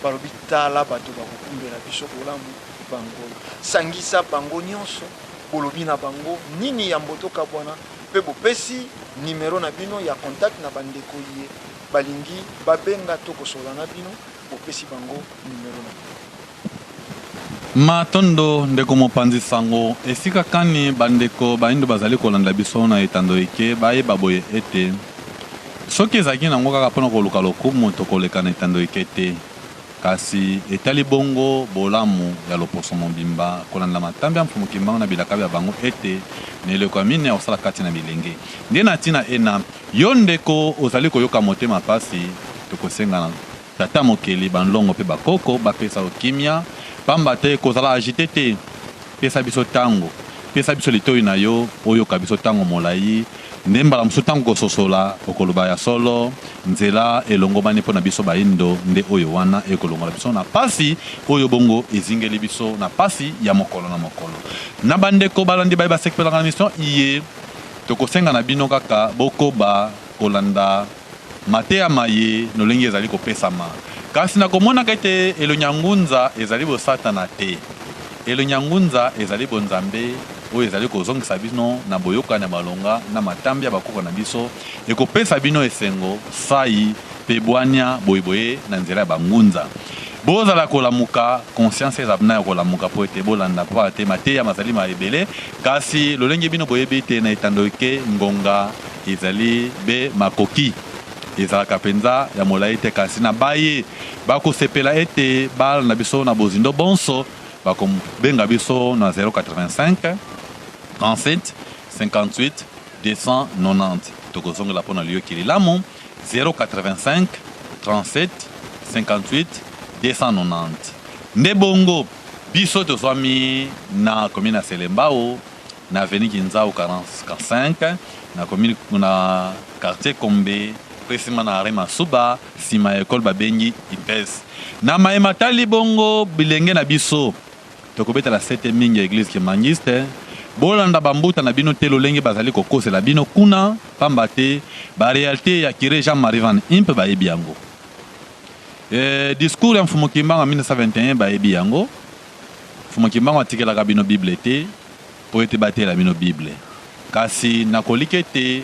S2: balobi tala bato bakokumbela biso bolamu bango sangisa bango nyonso bolobi na bango nini ya mbotoka bwana pe bopesi numéro na bino ya contact na bandeko ye balingi babenga to kosola na bino bopesi bango numéro na
S3: matondo ndeko mopanzi sango esika kani bandeko bayindo bazali kolanda biso na etando eke bayeba boye ete soki ezalaki nango kaka mpona koluka lokumu tokoleka na etando eke te kasi etali bongo bolamu ya loposo mobimba kolanda matambi ya mfumuki mbango na bilaka bya bango ete na eleko ya mine osala kati na bilenge nde na ntina ena yo ndeko ozali koyoka motema pasi tokosenga na tata mokeli banlongo mpe bakoko bapesa okimia pamba te kozala agite te pesa biso tango pesa biso litoyi na yo oyoka biso tango molai nde mbala mosusu ntango kososola okoloba ya solo nzela elongomani mpo na biso bayindo nde oyo wana ekolongola biso na pasi oyo bongo ezingeli biso na pasi ya mokolo na mokolo na bandeko balandi baye basekipelaka na mission iye tokosenga na bino kaka bokoba kolanda mateya maye nolenge ezali kopesama kasi nakomonaka ete elonyangunza ezali bosatana te elonyangunza ezali bonzambe oyo ezali kozongisa bino na boyokani ya balonga na matambi ya bakoko na biso ekopesa bino esengo sai mpe bwania boyeboye na nzela ya bangunza bozala kolamuka conscience eza bina ya kolamuka po ete bolanda po ate mateya mazali maebele kasi lolenge bino boyebi te na etando eke ngonga ezali be makoki ezalaka mpenza ya molai te kasi na baye bakosepela ete balanda biso na bozindo bonso bakobenga biso na 085 37 58 290 tokozongela mpo na liokili lamu 085 37 58 290 nde bongo biso tozwami na commune ya Selembao na avenue Kinzao 45 na commune na quartier Kombe presima na Rema Suba sima école babengi IPES na maema tali bongo bilenge na biso tokobeta la 7e mingi église kimangiste bolanda bambuta na bino te lolenge bazali kokosela bino kuna pamba te ba réalité ya Kire Jean-Marie Van Impe bayebi yango discours ya Mfumu Kimbangu 1921 bayebi yango Mfumu Kimbangu atikelaka bino Bible te po ete batela bino Bible kasi nakolike te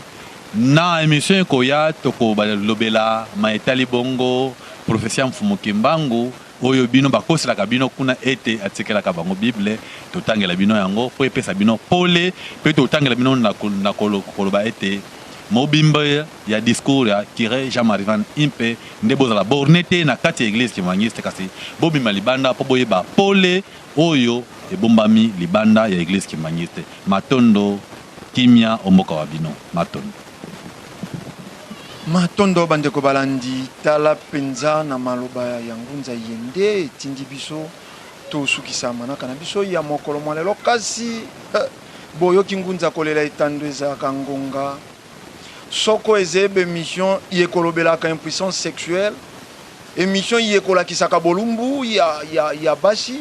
S3: na émission ekoya toko balobela maetali bongo professeur Mfumu Kimbangu oyo bino bakoselaka bino kuna ete atikelaka bango Bible totangela bino yango po epesa bino pole pe totangela bino na koloba ete mobimba ya discours ya Kire Jean-Marie Van Impe nde bozala bornete na kati ya église kimangiste kasi bobima libanda po boyeba pole oyo ebombami libanda ya église kimangiste matondo kimia omboka wa bino
S2: matondo bandeko balandi tala penza na maloba ya ngunza yende tindi biso to sukisa manaka na biso ya mokolo mwalelo kasi boyo kingunza kolela etando eza kangonga soko ezebe émission yekolobelaka impuissance sexuelle émission yekolakisaka bolumbu ya basi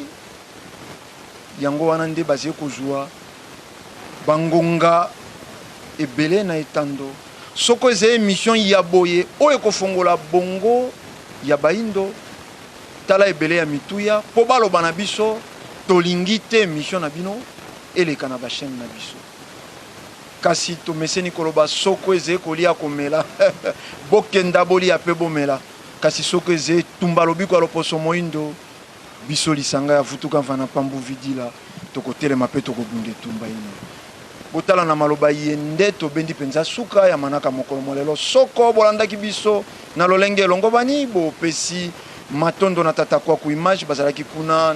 S2: yango wana nde bazie kozwa bangonga ebele na etando soko eze émission ya boye oyo kofongola bongo ya baindo tala ebele ya mituya po baloba na biso tolingi te émission na bino eleka na bachaîne na biso kasi tomeseni koloba soko eze kolia komela bokenda bolia pe bomela kasi soko eze tumba lobiko aloposo moindo biso lisanga ya vutuka vana pambu vidila tokotelema pe tokobunde tumba ino botala na maloba yende tobendi penza suka ya manaka mokolo molelo soko bolandaki biso na lolenge elongo bani bopesi matondo na tata kwa ku image bazalaki kuna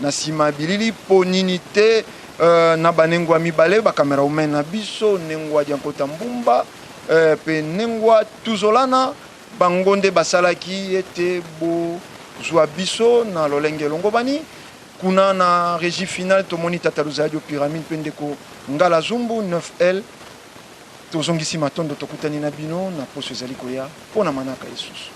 S2: na sima bilili po nini te na banengwa mibale ba kamera umen na biso nengwa diankota mbumba pe nengwa tuzolana bangonde basalaki ete bo zwa biso na lolenge elongo bani kuna na régie finale tomoni tata Luzadio pyramide pendeko ngala zumbu 9L tozongisi matondo tokutani na bino na poso ezali koya pona manaka Yesus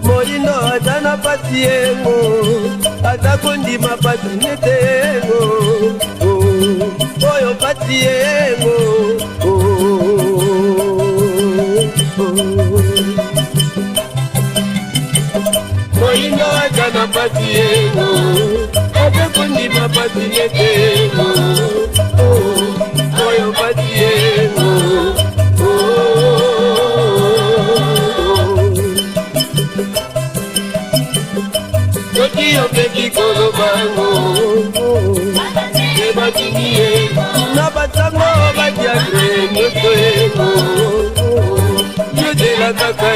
S1: Moindo atana patiengo atakondima patinetengo oyo patiengo Moindo atana patiengo atakondima patinetengo oyo patiengo Yo peki kolo bango Eba kingie Na batango batia kre Nyoto ego Yo de la kaka